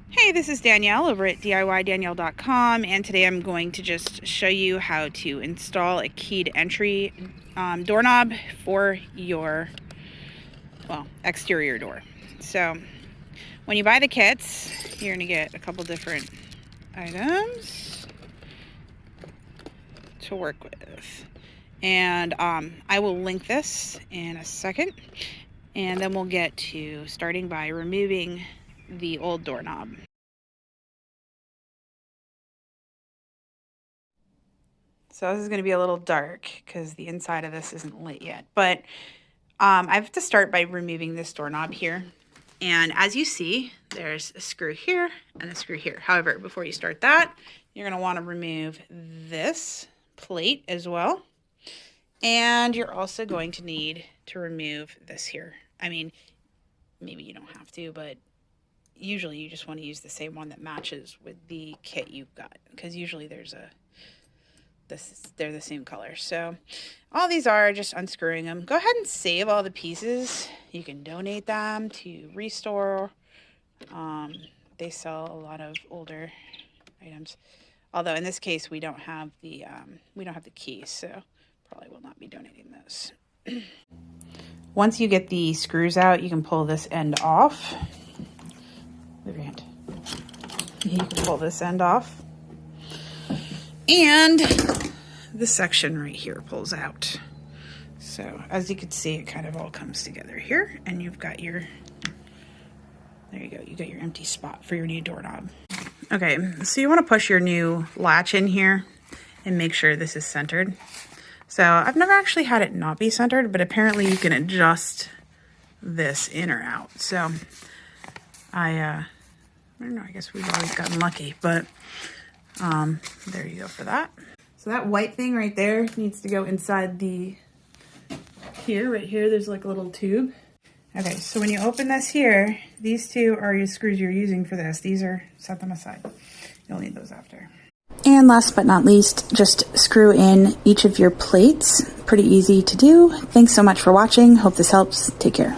Hey, this is Danielle over at DIYDanielle.com, and today I'm going to just show you how to install a keyed entry doorknob for your, exterior door. So when you buy the kits, you're going to get a couple different items to work with. And I will link this in a second, and then we'll get to starting by removing the old doorknob. So this is going to be a little dark because the inside of this isn't lit yet, but I have to start by removing this doorknob here. And as you see, there's a screw here and a screw here. However, before you start that, you're going to want to remove this plate as well. And you're also going to need to remove this here. I mean, maybe you don't have to, but usually you just want to use the same one that matches with the kit you've got, because usually they're the same color. So all these are just unscrewing them. Go ahead and save all the pieces. You can donate them to Restore. They sell a lot of older items, although in this case we don't have the keys, so probably will not be donating those. Once you get the screws out, you can pull this end off. Move your hand. You can pull this end off. And this section right here pulls out. So as you can see, it kind of all comes together here, and you've got your, there you go, you got your empty spot for your new doorknob. Okay, so you want to push your new latch in here and make sure this is centered. So I've never actually had it not be centered, but apparently you can adjust this in or out. So I don't know, I guess we've always gotten lucky, but there you go for that. So that white thing right there needs to go inside the, right here, there's like a little tube. Okay, so when you open this here, these two are your screws you're using for this. These are, set them aside. You'll need those after. And last but not least, just screw in each of your plates. Pretty easy to do. Thanks so much for watching. Hope this helps. Take care.